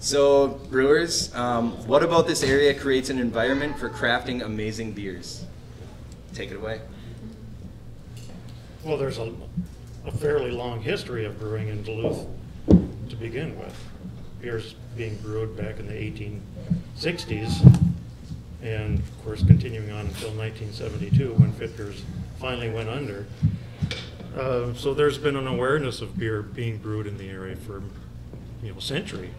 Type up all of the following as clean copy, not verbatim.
So, brewers, what about this area creates an environment for crafting amazing beers? Take it away. Well, there's a fairly long history of brewing in Duluth to begin with. Beers being brewed back in the 1860s, and of course continuing on until 1972 when Fitter's finally went under. So there's been an awareness of beer being brewed in the area for a century.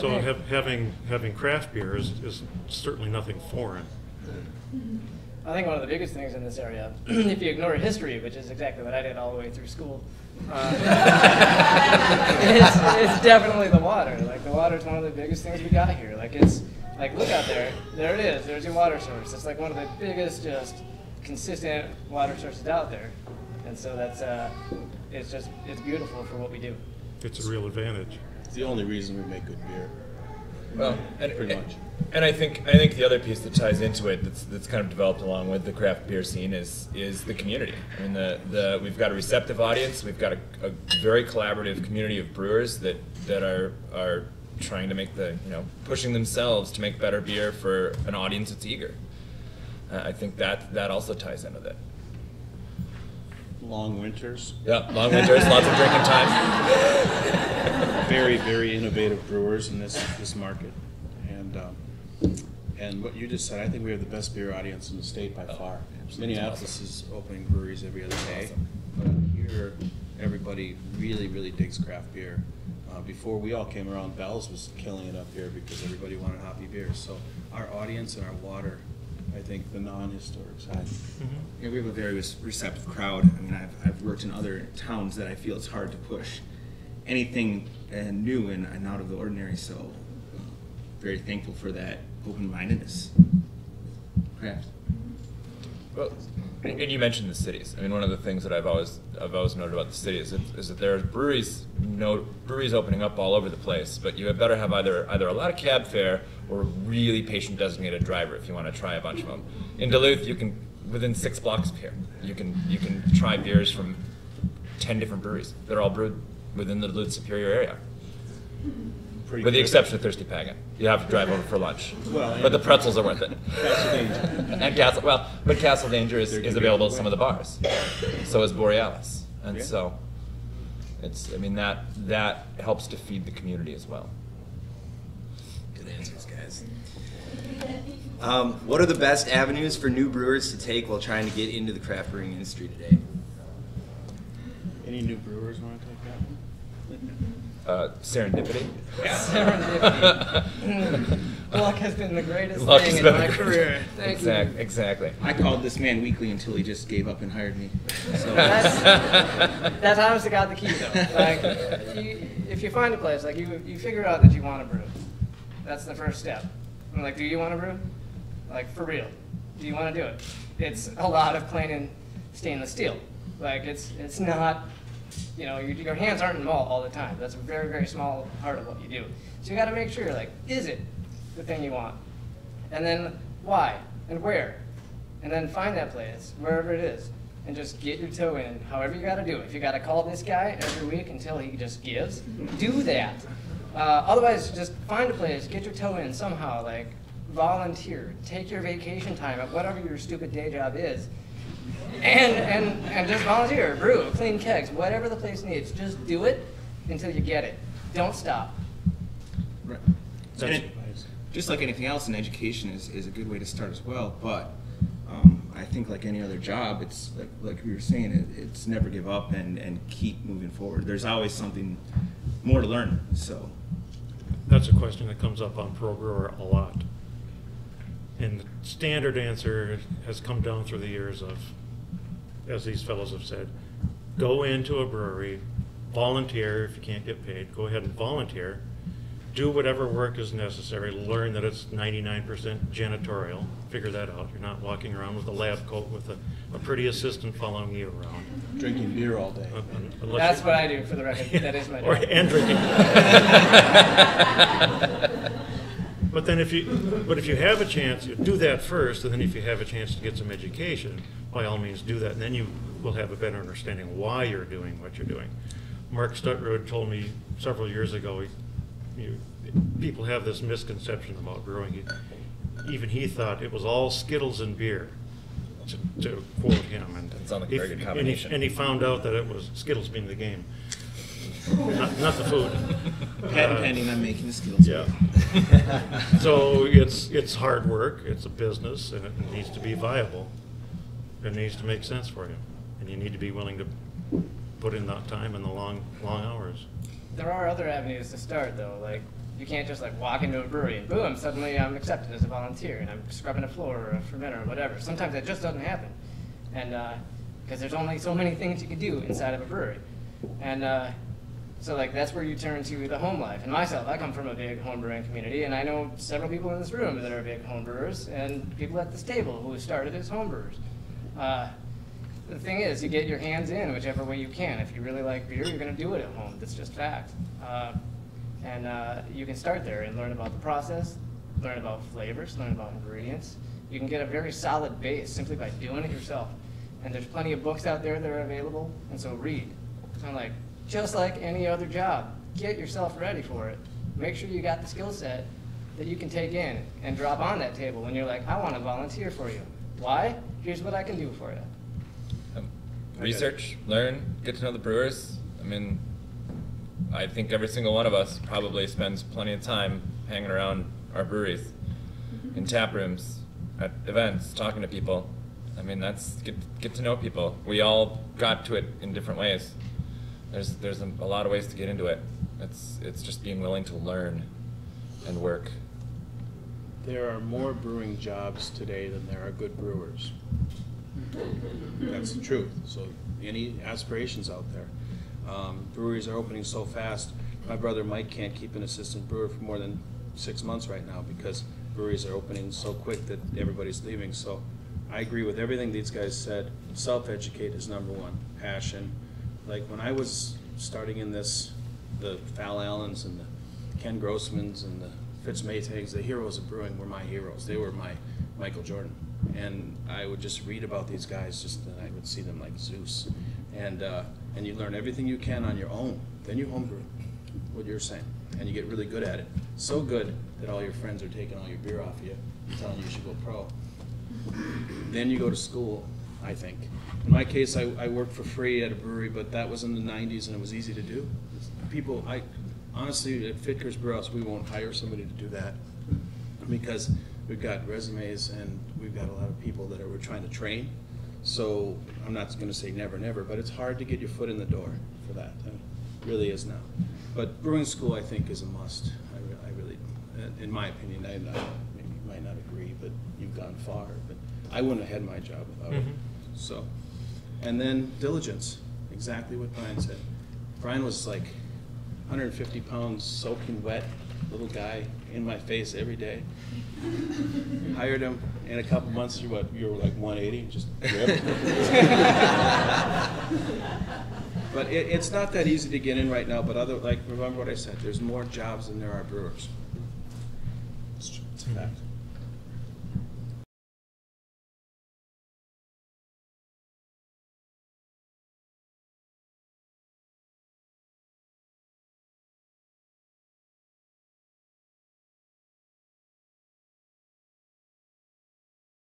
So having craft beer is certainly nothing foreign. I think one of the biggest things in this area, if you ignore history, which is exactly what I did all the way through school, it's definitely the water. Like, the water is one of the biggest things we got here. Like, it's like, look out there, there it is. There's your water source. It's like one of the biggest, just consistent water sources out there, and so that's it's beautiful for what we do. It's a real advantage. It's the only reason we make good beer. Well, pretty much. And I think the other piece that ties into it that's kind of developed along with the craft beer scene is the community. I mean, we've got a receptive audience. We've got a very collaborative community of brewers that are trying to make pushing themselves to make better beer for an audience that's eager. I think that also ties into that. Long winters. Yeah, long winters, lots of drinking time. Very, very innovative brewers in this market, and what you just said, I think we have the best beer audience in the state by far. Minneapolis is opening breweries every other day, but here everybody really, really digs craft beer. Before we all came around, Bell's was killing it up here because everybody wanted hoppy beers. So our audience and our water, I think, the non-historic side. Yeah, we have a very receptive crowd. I mean, I've worked in other towns that I feel it's hard to push anything new and out of the ordinary, so very thankful for that open-mindedness. Craft. Well, and you mentioned the cities. I mean, one of the things that I've always noted about the city is that there are breweries opening up all over the place, but you better have either a lot of cab fare or a really patient designated driver if you want to try a bunch of them. In Duluth, you can, within 6 blocks of here, you can try beers from 10 different breweries. They're all brewed within the Duluth Superior area. With the exception of Thirsty Pagan. You have to drive over for lunch. Well, but the pretzels are worth it. Castle Danger. And Castle Danger is available at some of the bars. So is Borealis. And so that helps to feed the community as well. Good answers, guys. What are the best avenues for new brewers to take while trying to get into the craft brewing industry today? Any new brewers want to take that one? Serendipity. Serendipity. Luck has been the greatest thing in my career. Thank you. Exactly. I called this man weekly until he just gave up and hired me. So. That's honest to God the key, though. Like, if you find a place, like you figure out that you want to brew. That's the first step. I'm like, do you want to brew? Like, for real. Do you want to do it? It's a lot of plain stainless steel. Like, it's not. Your hands aren't in malt all the time. That's a very, very small part of what you do. So you got to make sure, like, is it the thing you want? And then why and where? And then find that place, wherever it is, and just get your toe in, however you got to do it. If you got to call this guy every week until he just gives, do that. Otherwise, just find a place, get your toe in somehow, like volunteer, take your vacation time at whatever your stupid day job is. And just volunteer, brew, clean kegs, whatever the place needs. Just do it until you get it. Don't stop. Right. Just like anything else in education is a good way to start as well, but I think like any other job, it's like we were saying, it's never give up and keep moving forward. There's always something more to learn. So that's a question that comes up on ProBrewer a lot. And the standard answer has come down through the years of, as these fellows have said, go into a brewery, volunteer if you can't get paid, go ahead and volunteer, do whatever work is necessary, learn that it's 99% janitorial, figure that out. You're not walking around with a lab coat with a pretty assistant following you around. Drinking beer all day. That's what I do, for the record. That is my job. And drinking. But if you have a chance, do that first, and then if you have a chance to get some education, by all means do that, and then you will have a better understanding why you're doing what you're doing. Mark Stutrud told me several years ago, people have this misconception about brewing. Even he thought it was all Skittles and beer, to quote him. And That sounds like a very good combination. And he found out that it was Skittles being the game, not the food. Patent pending on making the Skittles. Yeah. So it's hard work. It's a business, and it needs to be viable. It needs to make sense for you, and you need to be willing to put in that time and the long hours. There are other avenues to start, though. Like, you can't just like walk into a brewery and boom, suddenly I'm accepted as a volunteer and I'm scrubbing a floor or a fermenter or whatever. Sometimes that just doesn't happen, and because there's only so many things you can do inside of a brewery, and so like that's where you turn to the home life. And myself, I come from a big home brewing community, and I know several people in this room that are big home brewers, and people at this table who started as home brewers. The thing is, you get your hands in whichever way you can. If you really like beer, you're going to do it at home. That's just fact. And you can start there and learn about the process, learn about flavors, learn about ingredients. You can get a very solid base simply by doing it yourself. And there's plenty of books out there that are available, and so read. So like, just like any other job, get yourself ready for it. Make sure you got the skill set that you can take in and drop on that table when you're like, I want to volunteer for you. Why? Here's what I can do for you. Research, learn, get to know the brewers. I mean, I think every single one of us probably spends plenty of time hanging around our breweries, in tap rooms, at events, talking to people. I mean, that's get to know people. We all got to it in different ways. There's a lot of ways to get into it. It's just being willing to learn and work. There are more brewing jobs today than there are good brewers. That's the truth. So any aspirations out there? Breweries are opening so fast. My brother Mike can't keep an assistant brewer for more than 6 months right now because breweries are opening so quick that everybody's leaving. So I agree with everything these guys said. Self-educate is number one. Passion. Like when I was starting in this, the Fal Allens and the Ken Grossmans and the Fitz Maytags, the heroes of brewing were my heroes. They were my Michael Jordan. And I would just read about these guys, and I would see them like Zeus. And you learn everything you can on your own. Then you homebrew, what you're saying, and you get really good at it. So good that all your friends are taking all your beer off you, telling you should go pro. Then you go to school, I think. In my case, I worked for free at a brewery, but that was in the 90s, and it was easy to do. People, honestly, at Fitker's Brewhouse, we won't hire somebody to do that because we've got resumes and we've got a lot of people that we're trying to train. So I'm not going to say never, never, but it's hard to get your foot in the door for that. It really is now. But brewing school, I think, is a must. I really, in my opinion, maybe you might not agree, but you've gone far. But I wouldn't have had my job without it. So, and then diligence, exactly what Brian said. Brian was like 150 pounds soaking wet, little guy in my face every day. Hired him in a couple months. You were like 180, just ripped. But it's not that easy to get in right now. But remember what I said. There's more jobs than there are brewers. It's a fact.